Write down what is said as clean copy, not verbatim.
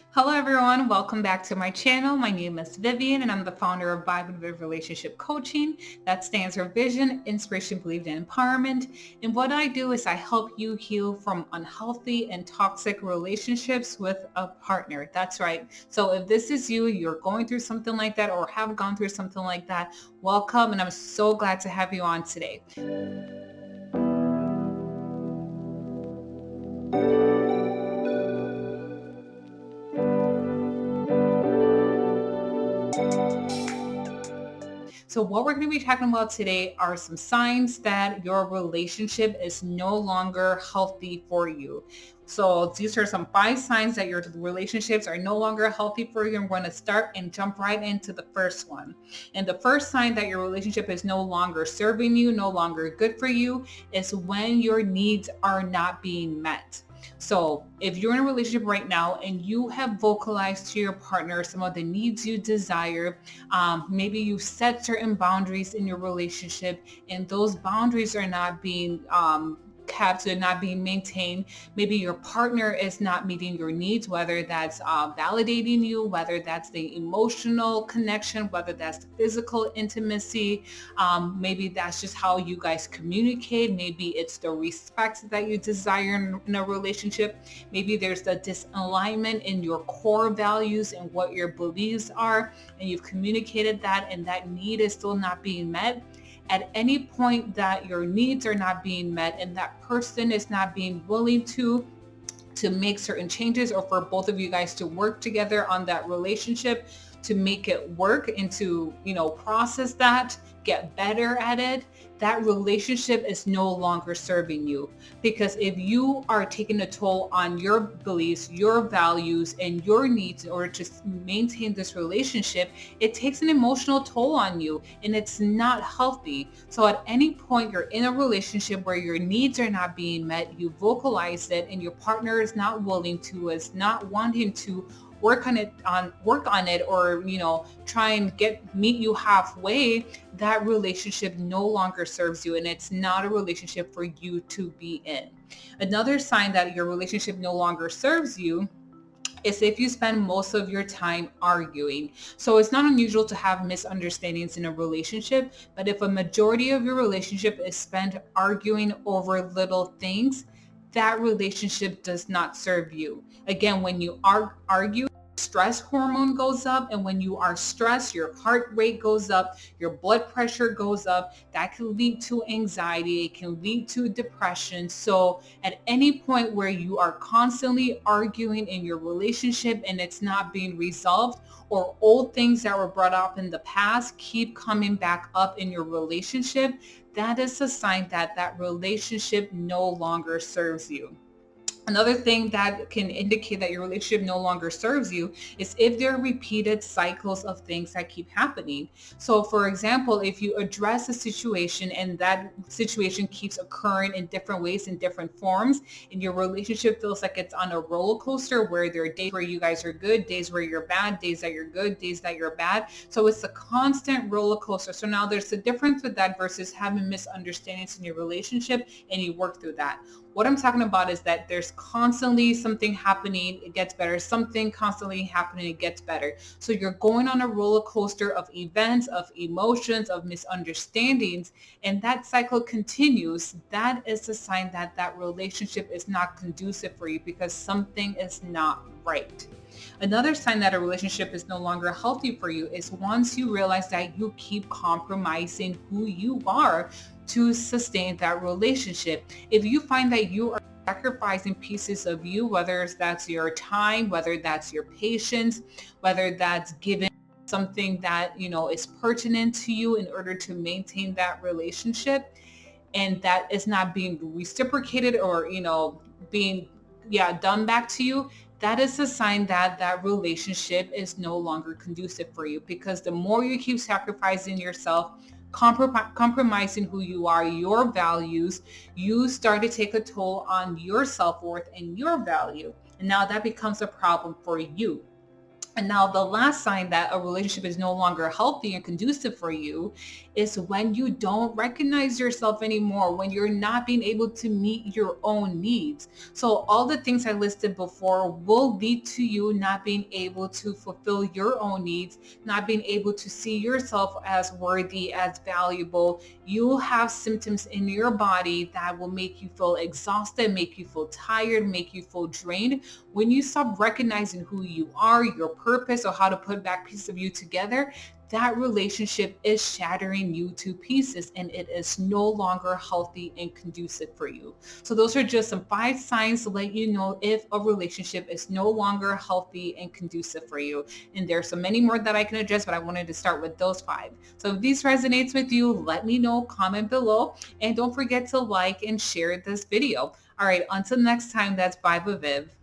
Hello everyone, welcome back to my channel. My name is Vivian and I'm the founder of Vibe and Viv Relationship Coaching. That stands for Vision, Inspiration, Belief, and Empowerment. And what I do is I help you heal from unhealthy and toxic relationships with a partner. That's right. So if this is you, you're going through something like that or have gone through something like that, welcome and I'm so glad to have you on today. So what we're going to be talking about today are some signs that your relationship is no longer healthy for you. So these are some 5 signs that your relationships are no longer healthy for you. I'm going to start and jump right into the first one. And the first sign that your relationship is no longer serving you, no longer good for you, is when your needs are not being met. So if you're in a relationship right now and you have vocalized to your partner some of the needs you desire, maybe you set certain boundaries in your relationship and those boundaries are not being kept, they're not being maintained. Maybe your partner is not meeting your needs, whether that's validating you, whether that's the emotional connection, whether that's the physical intimacy. Maybe that's just how you guys communicate. Maybe it's the respect that you desire in a relationship. Maybe there's the disalignment in your core values and what your beliefs are, and you've communicated that and that need is still not being met. At any point that your needs are not being met and that person is not being willing to make certain changes or for both of you guys to work together on that relationship to make it work and to, process that, get better at it, that relationship is no longer serving you. Because if you are taking a toll on your beliefs, your values, and your needs in order to maintain this relationship, it takes an emotional toll on you and it's not healthy. So at any point you're in a relationship where your needs are not being met, you vocalize it and your partner is not willing to, is not wanting to work on it or try and meet you halfway, that relationship no longer serves you and it's not a relationship for you to be in. Another sign that your relationship no longer serves you is if you spend most of your time arguing. So it's not unusual to have misunderstandings in a relationship, but if a majority of your relationship is spent arguing over little things, that relationship does not serve you. Again, when you argue, stress hormone goes up, and when you are stressed, your heart rate goes up, your blood pressure goes up. That can lead to anxiety, it can lead to depression. So at any point where you are constantly arguing in your relationship and it's not being resolved, or old things that were brought up in the past keep coming back up in your relationship, that is a sign that that relationship no longer serves you. Another thing that can indicate that your relationship no longer serves you is if there are repeated cycles of things that keep happening. So for example, if you address a situation and that situation keeps occurring in different ways, in different forms, and your relationship feels like it's on a roller coaster where there are days where you guys are good, days where you're bad, days that you're good, days that you're bad. So it's a constant roller coaster. So now there's a difference with that versus having misunderstandings in your relationship and you work through that. What I'm talking about is that there's constantly something happening, it gets better, something constantly happening, it gets better. So you're going on a roller coaster of events, of emotions, of misunderstandings, and that cycle continues. That is a sign that that relationship is not conducive for you because something is not right. Another sign that a relationship is no longer healthy for you is once you realize that you keep compromising who you are to sustain that relationship. If you find that you are sacrificing pieces of you, whether that's your time, whether that's your patience, whether that's giving something that, is pertinent to you in order to maintain that relationship, and that is not being reciprocated or, being, done back to you, that is a sign that that relationship is no longer conducive for you because the more you keep sacrificing yourself, compromising who you are, your values, you start to take a toll on your self-worth and your value. And now that becomes a problem for you. And now the last sign that a relationship is no longer healthy and conducive for you is when you don't recognize yourself anymore, when you're not being able to meet your own needs. So all the things I listed before will lead to you not being able to fulfill your own needs, not being able to see yourself as worthy, as valuable. You'll have symptoms in your body that will make you feel exhausted, make you feel tired, make you feel drained. When you stop recognizing who you are, your purpose, or how to put back pieces of you together, that relationship is shattering you to pieces and it is no longer healthy and conducive for you. So those are just some 5 signs to let you know if a relationship is no longer healthy and conducive for you. And there's so many more that I can address, but I wanted to start with those 5. So if these resonates with you, let me know, comment below, and don't forget to like and share this video. All right, until next time, that's bye, Viv.